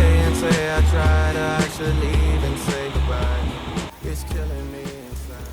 away and say I tried, or I should leave and say goodbye. It's killing me inside.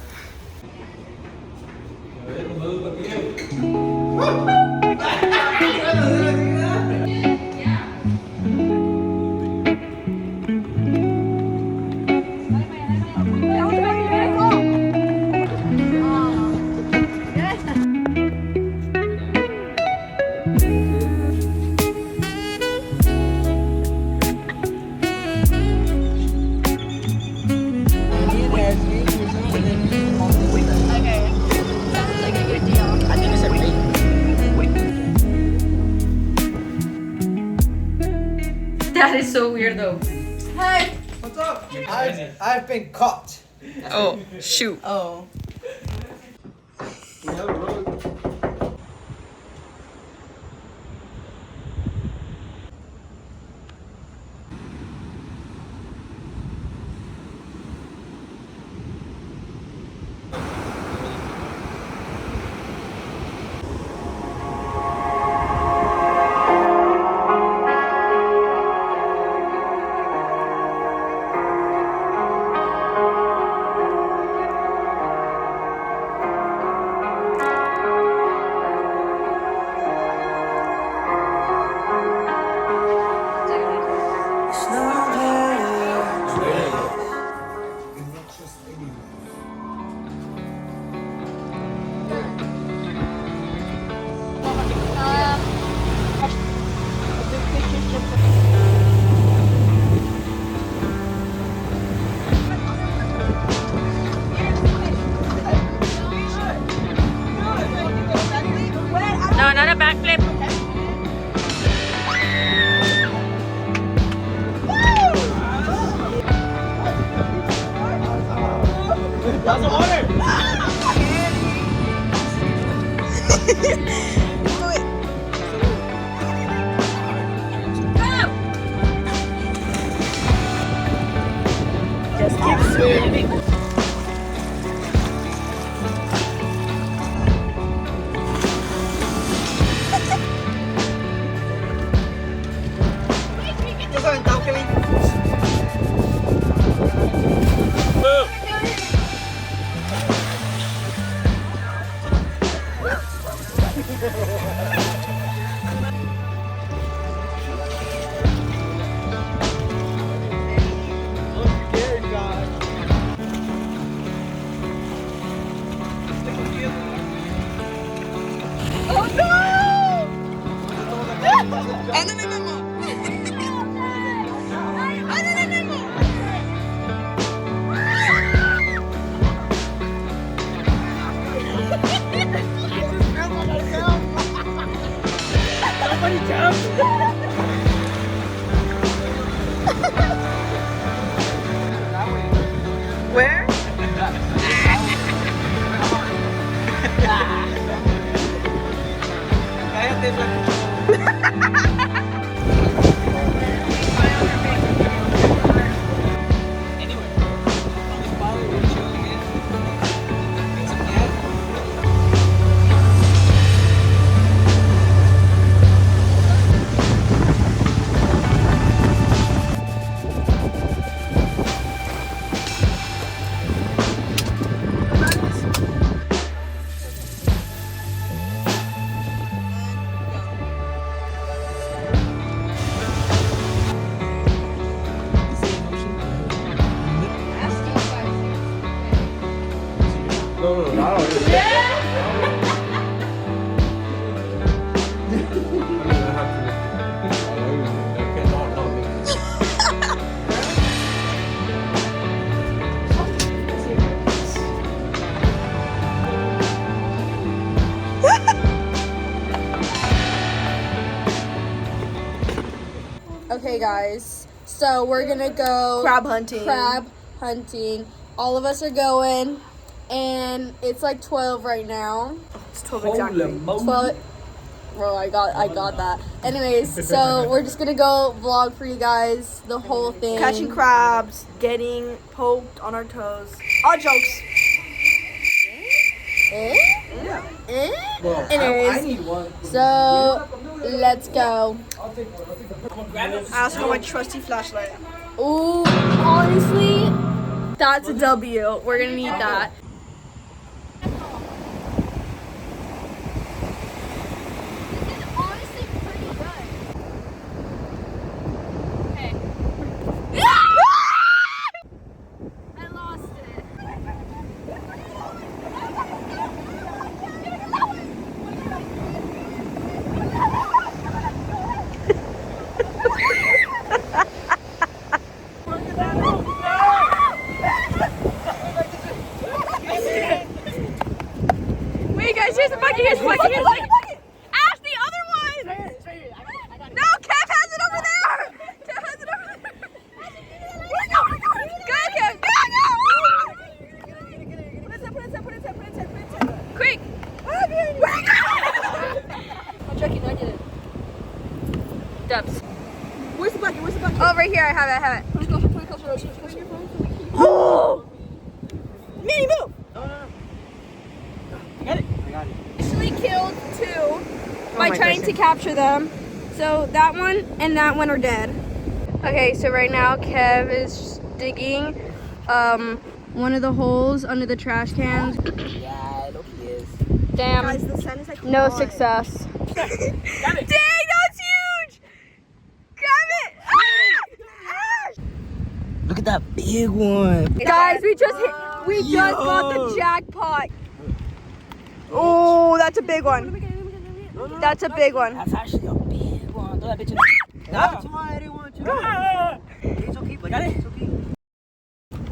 That is so weird though. Hey. What's up? I've been caught. Oh, shoot. Oh. No, not a backflip. Just keep swimming. Where? Okay, guys. So we're gonna go Crab hunting. Crab hunting. All of us are going, and it's like 12 right now. It's 12 exactly. 12. Bro, I got that. Anyways, so we're just gonna go vlog for you guys the whole thing. Catching crabs, getting poked on our toes. All jokes. Well, I Anyways, need one. so let's go. I also got my trusty flashlight. Ooh, honestly, that's a W. We're gonna need that. This is honestly pretty good. Okay. I lost it. Wait, guys, here's the bucket. Here's the bucket. Here's the bucket. Ash, the other one. No, Kev has it over there. Kev has it over there. Go, Kev. Go. Quick. I'm joking, I did it. Dubs. Where's the bucket? Where's the bucket? Oh, right here. I have it. I have it. Put it closer, put it closer, put it closer. Manny, move! Actually killed two by trying to capture them. So that one and that one are dead. Okay, so right now Kev is digging one of the holes under the trash cans. Yeah, look he is. Damn, Guys, the sun is like no hot. success. Dang, that's huge. Grab it. Look at that big one. Guys, we just got the jackpot. Oh, that's a big one. That's a big one. That's actually a big one. Throw that bitch in. That's why I didn't want you. It's okay, buddy. Got it? It's okay.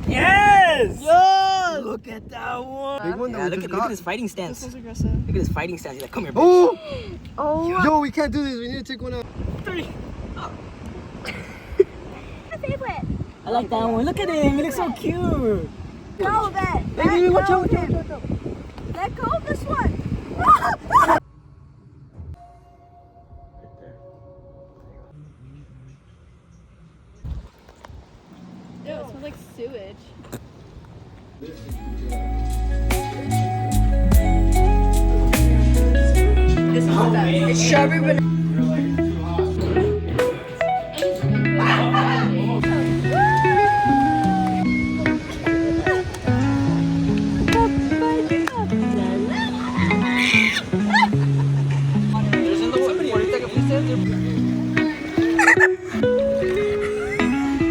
Yes! Yo! Look at that one. Big one. Yeah, look at his fighting stance. Look at his fighting stance. He's like, come here, bitch. Oh! Oh, Yo, we can't do this. We need to take one out. I like that one. Look at him. He looks so cute. Go, Ben. Hey, watch out, watch out, watch out. Let go of this one. ew, it smells like sewage. This is the best. It's strawberry banana.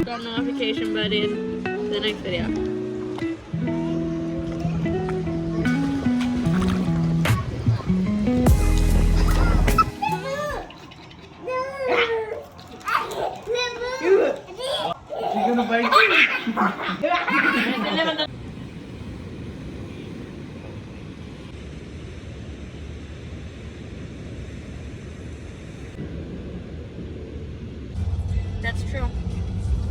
Got a notification, but in the next video. She's gonna bite you.